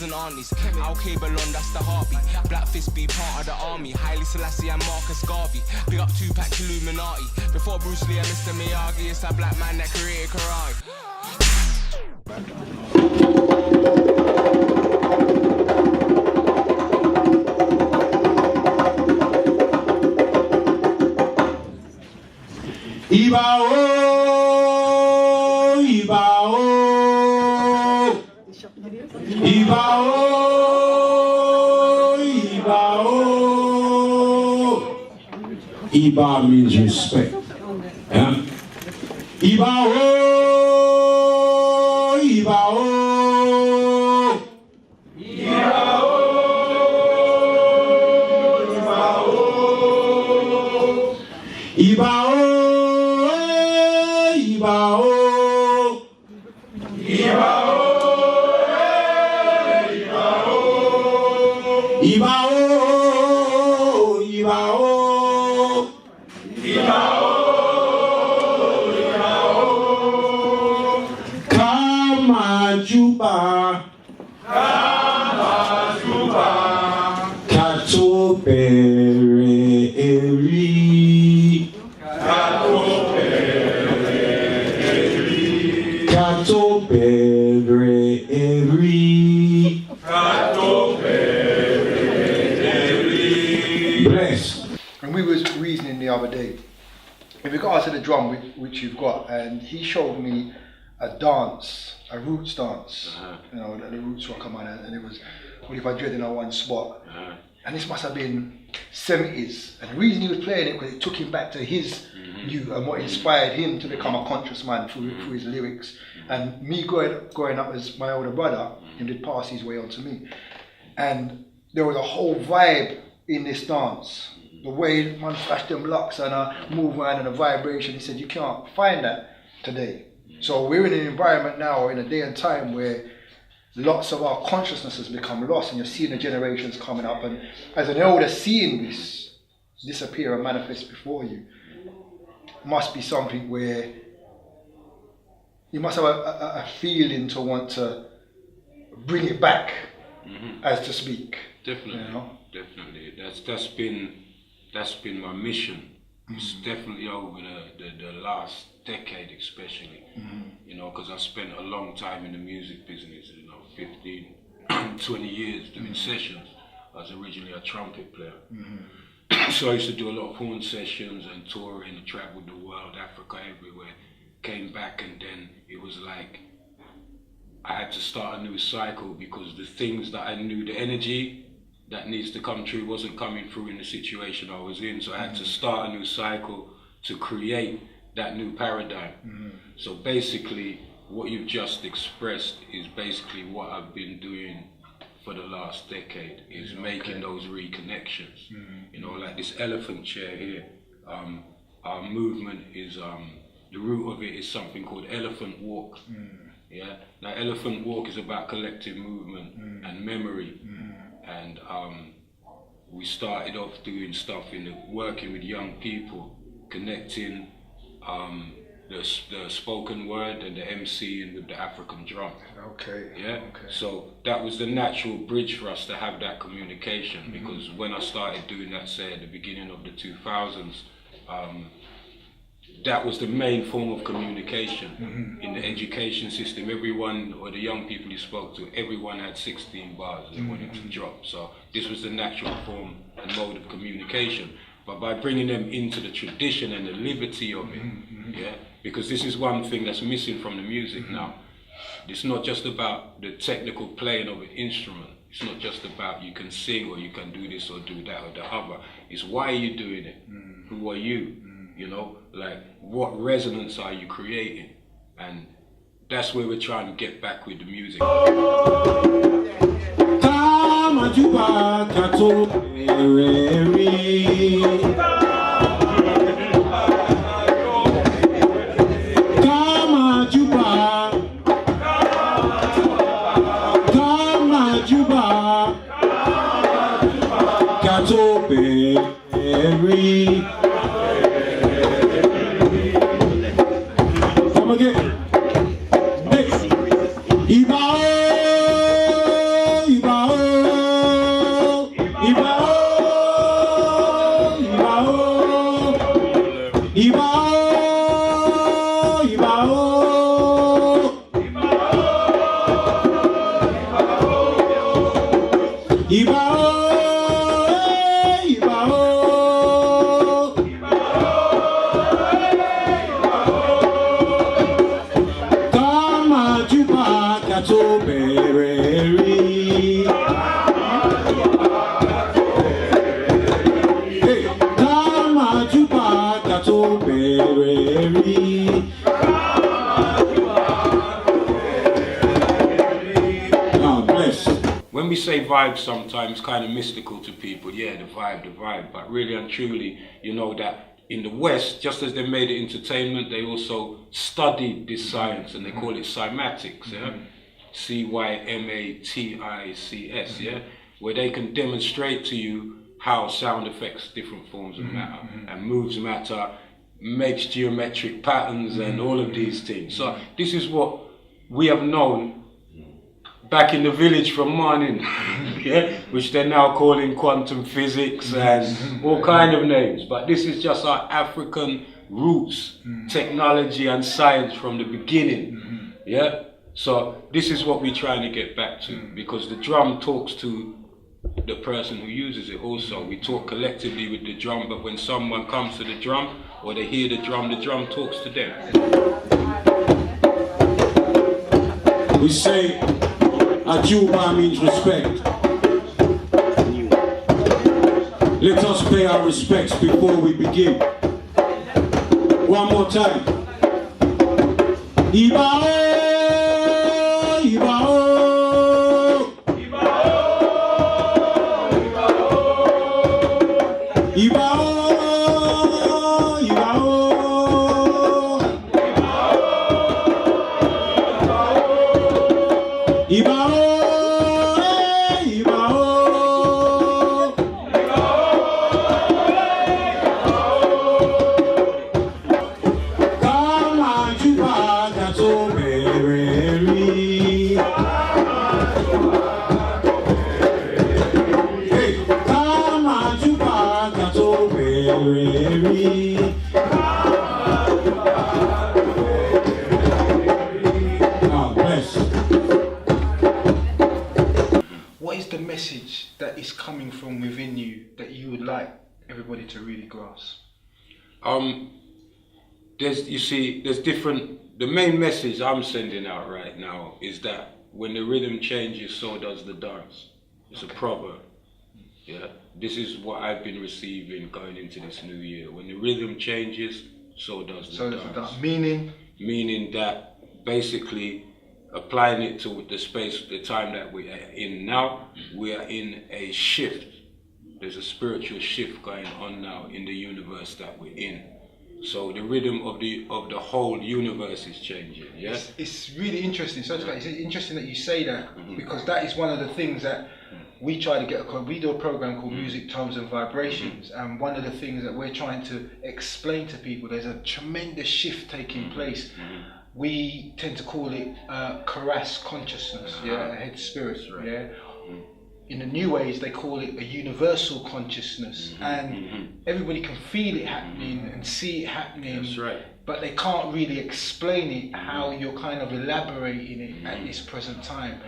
uncles and aunties. Al Balon, that's the heartbeat. Black Fist be part of the army. Haile Selassie and Marcus Garvey. Big up Tupac, Illuminati. Before Bruce Lee and Mr. Miyagi, it's a black man that created karate. Ibao, Ibao, Ibao, Ibao. Iba means respect. Yeah? Ibao, Ibao, Ibao, Ibao, Ibao. Ibao, Ibao, Ibao, Ibao, Ibao, Ibao, Kama Juba, Kato Pere Eri, Kato Pere Eri, bless. And we was reasoning the other day in regards to the drum which you've got, and he showed me a dance, a roots dance. You know, the roots rock man, and it was what if I dread in one spot. And this must have been 70s. And the reason he was playing it because it took him back to his youth and what inspired him to become a conscious man through his lyrics. And me growing up as my older brother, he did pass his way on to me. And there was a whole vibe in this dance. The way man flashed them locks and a move around and a vibration. He said, you can't find that today. So we're in an environment now, in a day and time where lots of our consciousness has become lost, and you're seeing the generations coming up, and as an elder seeing this disappear and manifest before you must be something where you must have a feeling to want to bring it back, as to speak. Definitely, you know? Definitely. That's been my mission. It's definitely over the last decade, especially. You know, because I spent a long time in the music business. You know, 15, 20 years doing sessions. I was originally a trumpet player. So I used to do a lot of horn sessions and touring, traveled the world, Africa, everywhere. Came back, and then it was like I had to start a new cycle, because the things that I knew, the energy that needs to come through wasn't coming through in the situation I was in. So I had to start a new cycle to create that new paradigm. So basically what you've just expressed is basically what I've been doing for the last decade, is making those reconnections. You know, like this elephant chair here, our movement is, the root of it is something called elephant walk. Yeah. Now elephant walk is about collective movement and memory. And we started off doing stuff working with young people, connecting the spoken word and the MCing with the African drum. Okay. Yeah. Okay. So that was the natural bridge for us to have that communication, because when I started doing that, say at the beginning of the 2000s, that was the main form of communication in the education system. Everyone, or the young people you spoke to, everyone had 16 bars they wanted to drop. So this was the natural form and mode of communication. But by bringing them into the tradition and the liberty of it, yeah, because this is one thing that's missing from the music now. It's not just about the technical playing of an instrument. It's not just about you can sing or you can do this or do that or the other. It's why are you doing it? Who are you? You know, like what resonance are you creating? And that's where we're trying to get back with the music. Come again. Next. Ibao. when we say vibe, sometimes kind of mystical to people. Yeah, the vibe. But really and truly, you know that in the West, just as they made it entertainment, they also studied this science, and they call it cymatics. Yeah, cymatics. Yeah, where they can demonstrate to you how sound affects different forms of matter and moves matter, makes geometric patterns and all of these things. So this is what we have known back in the village from morning, yeah, which they're now calling quantum physics and all kind of names. But this is just our African roots, technology and science from the beginning, yeah. So this is what we're trying to get back to, because the drum talks to the person who uses it also. We talk collectively with the drum, but when someone comes to the drum or they hear the drum talks to them. We say A.R.M.Y means respect. Let us pay our respects before we begin. One more time. Ibao, Ibao. What is the message that is coming from within you that you would like everybody to really grasp? There's different. The main message I'm sending out right now is that when the rhythm changes, so does the dance. It's a proverb. Yeah, this is what I've been receiving going into this new year. When the rhythm changes, so does the dance. Meaning that basically applying it to the space, the time that we are in now, we are in a shift. There's a spiritual shift going on now in the universe that we're in. So the rhythm of the whole universe is changing. Yeah, it's really interesting. So it's interesting that you say that, because that is one of the things that we try to get. We do a program called Music, Tones and Vibrations, and one of the things that we're trying to explain to people, there's a tremendous shift taking place. We tend to call it Karas consciousness, a head spirit. Yeah. In the new age, they call it a universal consciousness, and everybody can feel it happening and see it happening. That's right. But they can't really explain it, how you're kind of elaborating it at this present time.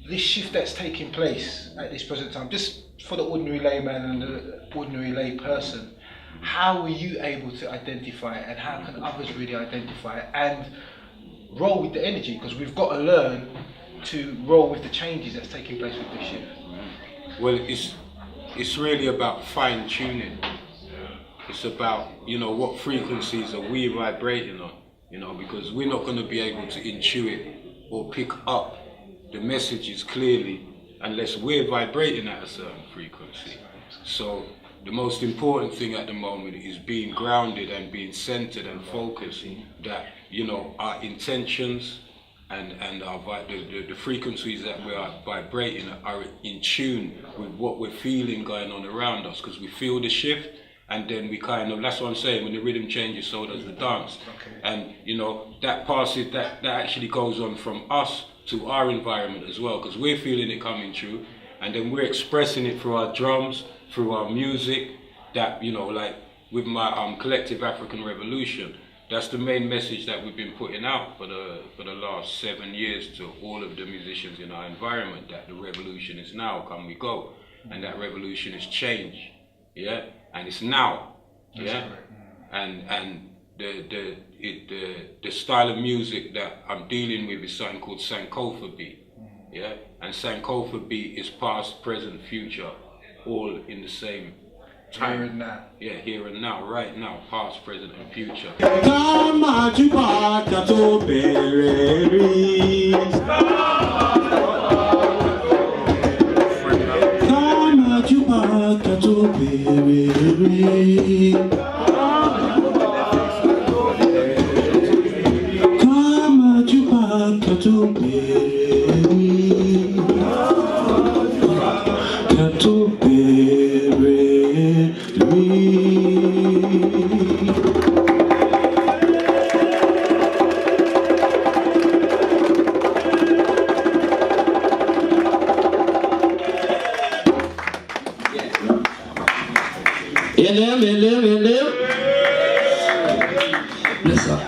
This shift that's taking place at this present time, just for the ordinary layman and the ordinary lay person, how are you able to identify it, and how can others really identify it and roll with the energy? Because we've got to learn to roll with the changes that's taking place with this shift. Well, it's really about fine tuning. It's about, what frequencies are we vibrating on, because we're not going to be able to intuit or pick up the messages clearly unless we're vibrating at a certain frequency. So the most important thing at the moment is being grounded and being centered and focused, that, our intentions and the frequencies that we are vibrating are in tune with what we're feeling going on around us, because we feel the shift, and then we that's what I'm saying, when the rhythm changes, so does the dance. And that passes, that actually goes on from us to our environment as well, because we're feeling it coming through, and then we're expressing it through our drums, through our music, that, like with my collective Afrikan Revolution. That's the main message that we've been putting out for the last 7 years to all of the musicians in our environment, that the revolution is now, come we go, and that revolution is change, yeah, and it's now, yeah, and the style of music that I'm dealing with is something called Sankofa beat, yeah, and Sankofa beat is past, present, future, all in the same time. Here and now. Yeah, here and now, right now, past, present and future. Bless up.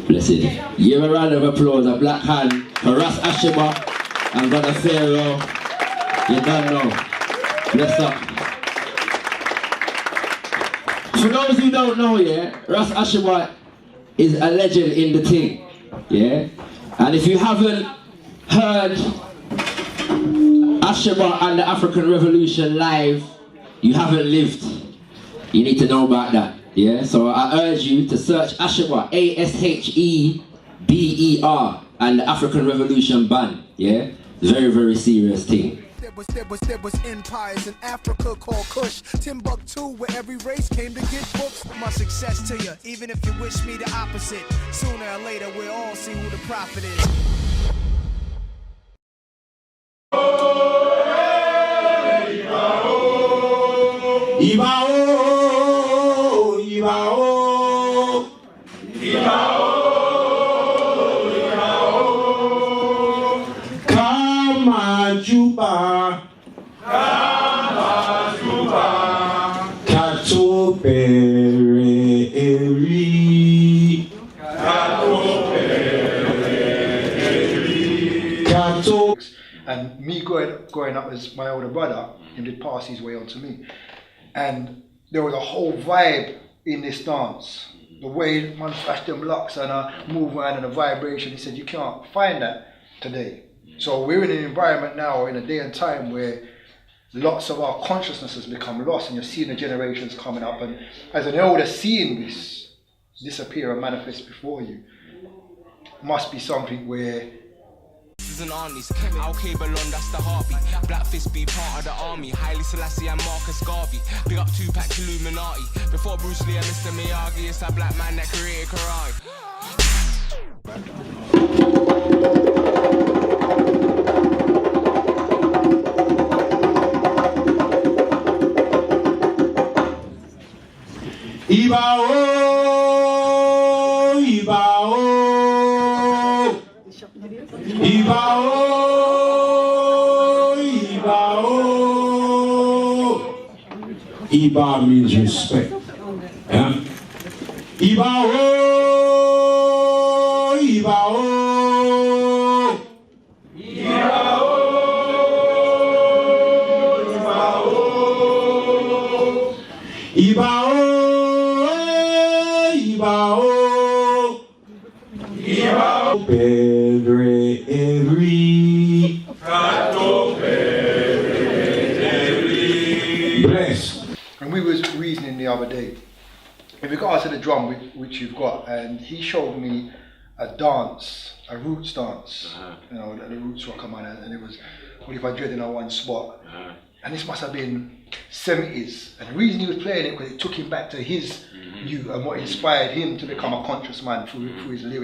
Blessed. Give a round of applause, a black hand for Ras Asheber and Brother Pharaoh. You don't know. Bless up. For those who don't know, yeah, Ras Asheber is a legend in the thing. Yeah? And if you haven't heard Asheber and the Afrikan Revolution live, you haven't lived. You need to know about that. Yeah, so I urge you to search Asheber, A-S-H-E-B-E-R, and the Afrikan Revolution band. Yeah, very, very serious thing. There was empires in Africa called Kush, Timbuktu, where every race came to get books. My success to you, even if you wish me the opposite. Sooner or later, we'll all see who the prophet is. Ibao, Ibao, Ibao, Ibao. Kama Juba, Kato Pere Eri, Kato. And me growing up as my older brother, he did pass his way on to me. And there was a whole vibe in this dance. The way man flashed them locks and move around and the vibration. He said, you can't find that today. So we're in an environment now, in a day and time where lots of our consciousness has become lost, and you're seeing the generations coming up. And as an elder, seeing this disappear and manifest before you must be something where And aunties, A.R.M.Y, that's the heartbeat. Black fist be part of the army. Haile Selassie and Marcus Garvey. Big up Tupac, Illuminati. Before Bruce Lee and Mr. Miyagi, it's a black man that created karate. Ibao, Ibao, Ibao, Ibao. Iba means respect. Yeah? Ibao, Ibao, Ibao, Ibao, Ibao. Bless. And we was reasoning the other day in regards to the drum which you've got, and he showed me a dance, a roots dance. You know, the roots were coming and it was what if I dread in a one spot. And this must have been 70s. And the reason he was playing it because it took him back to his youth and what inspired him to become a conscious man through his lyrics.